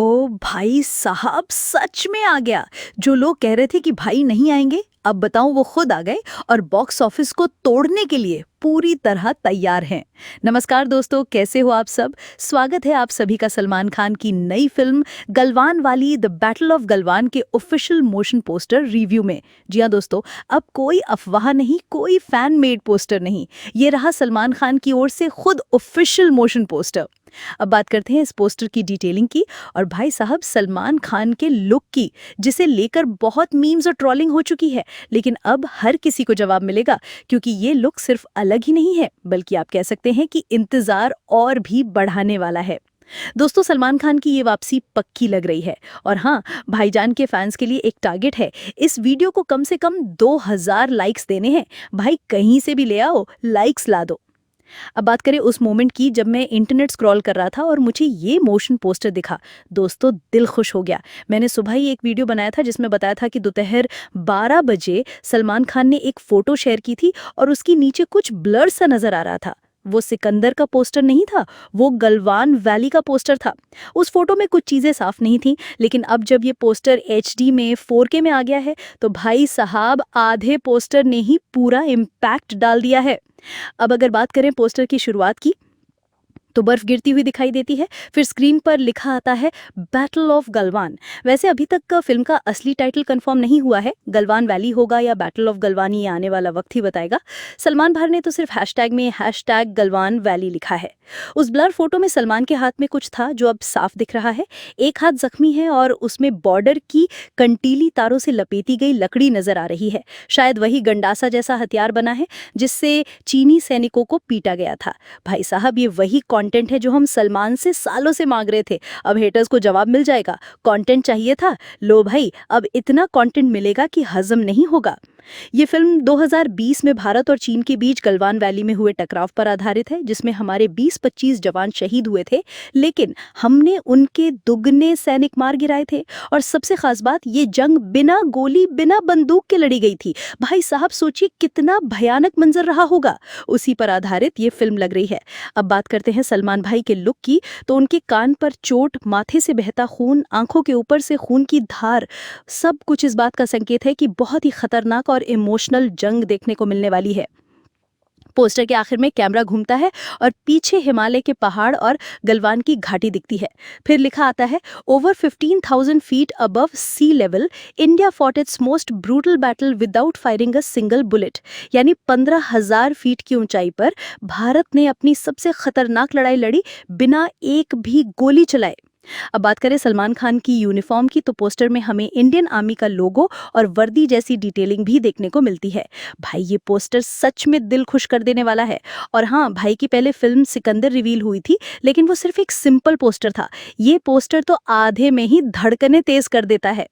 ओ भाई साहब, सच में आ गया। जो लोग कह रहे थे कि भाई नहीं आएंगे, अब बताऊं वो खुद आ गए और बॉक्स ऑफिस को तोड़ने के लिए पूरी तरह तैयार हैं। नमस्कार दोस्तों, कैसे हो आप सब। स्वागत है आप सभी का सलमान खान की नई फिल्म गलवान वाली द बैटल ऑफ गलवान के ऑफिशियल मोशन पोस्टर रिव्यू में। जी हाँ दोस्तों, अब कोई अफवाह नहीं, कोई फैन मेड पोस्टर नहीं, ये रहा सलमान खान की ओर से खुद ऑफिशियल मोशन पोस्टर। अब बात करते हैं इस पोस्टर की डिटेलिंग की और भाई साहब सलमान खान के लुक की, जिसे लेकर बहुत मीम्स और ट्रोलिंग हो चुकी है। लेकिन अब हर किसी को जवाब मिलेगा, क्योंकि ये लुक सिर्फ अलग ही नहीं है, बल्कि आप कह सकते हैं कि इंतजार और भी बढ़ाने वाला है। दोस्तों, सलमान खान की ये वापसी पक्की लग रही है। और हाँ, भाईजान के फैंस के लिए एक टारगेट है, इस वीडियो को कम से कम 2000 लाइक्स देने हैं। भाई कहीं से भी ले आओ, लाइक्स ला दो। अब बात करें उस मोमेंट की जब मैं इंटरनेट स्क्रॉल कर रहा था और मुझे ये मोशन पोस्टर दिखा। दोस्तों, दिल खुश हो गया। मैंने सुबह ही एक वीडियो बनाया था जिसमें बताया था कि दोपहर 12 बजे सलमान खान ने एक फोटो शेयर की थी और उसकी नीचे कुछ ब्लर सा नजर आ रहा था। वो सिकंदर का पोस्टर नहीं था, वो गलवान वैली का पोस्टर था। उस फोटो में कुछ चीजें साफ नहीं थी, लेकिन अब जब ये पोस्टर HD में 4K में आ गया है तो भाई साहब आधे पोस्टर ने ही पूरा इम्पैक्ट डाल दिया है। अब अगर बात करें पोस्टर की शुरुआत की, तो बर्फ गिरती हुई दिखाई देती है। फिर स्क्रीन पर लिखा आता है बैटल ऑफ गलवान। वैसे अभी तक का फिल्म का असली टाइटल कंफर्म नहीं हुआ है, गलवान वैली होगा या बैटल ऑफ गलवान, ये आने वाला वक्त ही बताएगा। सलमान भाई ने तो सिर्फ हैशटैग में #गलवान वैली लिखा है। उस ब्लर फोटो में सलमान के हाथ में कुछ था जो अब साफ दिख रहा है। एक हाथ जख्मी है और उसमें बॉर्डर की कंटीली तारों से लपेटी गई लकड़ी नजर आ रही है। शायद वही गंडासा जैसा हथियार बना है जिससे चीनी सैनिकों को पीटा गया था। भाई साहब, ये वही कंटेंट है जो हम सलमान से सालों से मांग रहे थे। अब हेटर्स को जवाब मिल जाएगा, कंटेंट चाहिए था, लो भाई, अब इतना कंटेंट मिलेगा कि हजम नहीं होगा। ये फिल्म 2020 में भारत और चीन के बीच गलवान वैली में हुए टकराव पर आधारित है, जिसमें हमारे 20-25 जवान शहीद हुए थे, लेकिन हमने उनके दुगने सैनिक मार गिराए थे। और सबसे खास बात, ये जंग बिना गोली बिना बंदूक के लड़ी गई थी। भाई साहब सोचिए कितना भयानक मंजर रहा होगा। उसी पर आधारित ये फिल्म लग रही है। अब बात करते हैं सलमान भाई के लुक की, तो उनके कान पर चोट, माथे से बहता खून, आंखों के ऊपर से खून की धार, सब कुछ इस बात का संकेत है कि बहुत ही खतरनाक और इमोशनल जंग देखने को मिलने वाली है। पोस्टर के आखिर में कैमरा घूमता है और पीछे हिमालय के पहाड़ और गलवान की घाटी दिखती है। फिर लिखा आता है, over 15,000 feet above sea level, India fought its most brutal battle without firing a single bullet. यानी 15,000 फीट की ऊंचाई पर भारत ने अपनी सबसे खतरनाक लड़ाई लड़ी बिना एक भी गोली चलाए। अब बात करें सलमान खान की यूनिफॉर्म की, तो पोस्टर में हमें इंडियन आर्मी का लोगो और वर्दी जैसी डिटेलिंग भी देखने को मिलती है। भाई ये पोस्टर सच में दिल खुश कर देने वाला है। और हाँ, भाई की पहले फिल्म सिकंदर रिवील हुई थी, लेकिन वो सिर्फ एक सिंपल पोस्टर था। ये पोस्टर तो आधे में ही धड़कनें तेज कर देता है।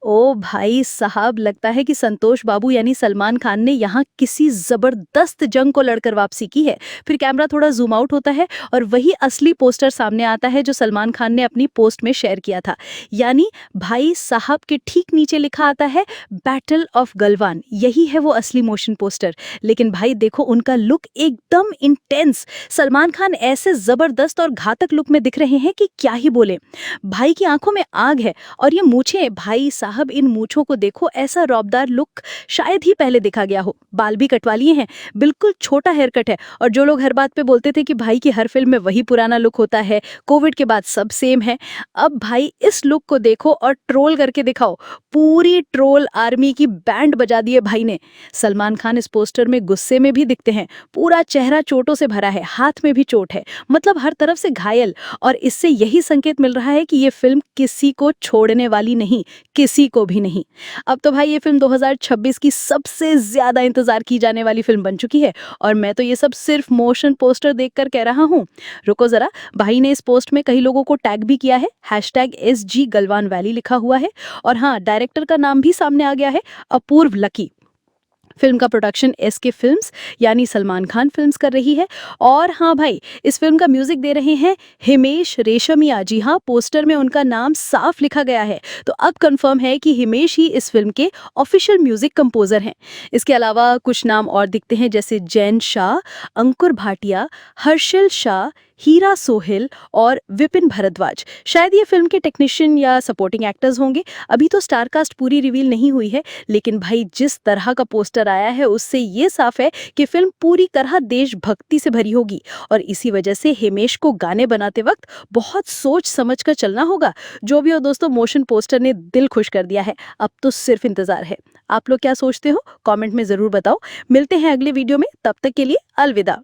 ओ भाई साहब, लगता है कि संतोष बाबू यानी सलमान खान ने यहाँ किसी जबरदस्त जंग को लड़कर वापसी की है। फिर कैमरा थोड़ा जूम आउट होता है और वही असली पोस्टर सामने आता है जो सलमान खान ने अपनी पोस्ट में शेयर किया था। यानी भाई साहब के ठीक नीचे लिखा आता है बैटल ऑफ गलवान। यही है वो असली मोशन पोस्टर। लेकिन भाई देखो, उनका लुक एकदम इंटेंस। सलमान खान ऐसे जबरदस्त और घातक लुक में दिख रहे हैं कि क्या ही बोले। भाई की आंखों में आग है और ये मूछें, भाई साहब इन मूछों को देखो, ऐसा रौबदार लुक शायद ही पहले देखा गया हो। बाल भी कटवा लिए हैं, बिल्कुल छोटा हेयर कट है। और जो लोग हर बात पे बोलते थे कि भाई की हर फिल्म में वही पुराना लुक होता है, कोविड के बाद सब सेम है, अब भाई इस लुक को देखो और ट्रोल करके दिखाओ। पूरी ट्रोल आर्मी की बैंड बजा दी है भाई ने। सलमान खान इस पोस्टर में गुस्से में भी दिखते हैं, पूरा चेहरा चोटों से भरा है, हाथ में भी चोट है, मतलब हर तरफ से घायल। और इससे यही संकेत मिल रहा है कि ये फिल्म किसी को छोड़ने वाली नहीं, किसी को भी नहीं। अब तो भाई ये फिल्म 2026 की सबसे ज्यादा इंतजार की जाने वाली फिल्म बन चुकी है और मैं तो ये सब सिर्फ मोशन पोस्टर देखकर कह रहा हूँ। रुको जरा, भाई ने इस पोस्ट में कई लोगों को टैग भी किया है, #SG गलवान वैली लिखा हुआ है। और हाँ, डायरेक्टर का नाम भी सामने आ गया है, अपूर्व लकी। फिल्म का प्रोडक्शन SK फिल्म्स यानी सलमान खान फिल्म्स कर रही है। और हाँ भाई, इस फिल्म का म्यूजिक दे रहे हैं हिमेश रेशमिया। जी हाँ, पोस्टर में उनका नाम साफ लिखा गया है, तो अब कंफर्म है कि हिमेश ही इस फिल्म के ऑफिशियल म्यूजिक कंपोजर हैं। इसके अलावा कुछ नाम और दिखते हैं, जैसे जैन शाह, अंकुर भाटिया, हर्षल शाह, हीरा सोहेल और विपिन भारद्वाज। शायद ये फिल्म के टेक्नीशियन या सपोर्टिंग एक्टर्स होंगे। अभी तो स्टार कास्ट पूरी रिवील नहीं हुई है, लेकिन भाई जिस तरह का पोस्टर आया है उससे ये साफ है कि फिल्म पूरी तरह देशभक्ति से भरी होगी। और इसी वजह से हिमेश को गाने बनाते वक्त बहुत सोच समझ कर चलना होगा। जो भी हो दोस्तों, मोशन पोस्टर ने दिल खुश कर दिया है। अब तो सिर्फ इंतजार है। आप लोग क्या सोचते हो? कमेंट में जरूर बताओ। मिलते हैं अगले वीडियो में, तब तक के लिए अलविदा।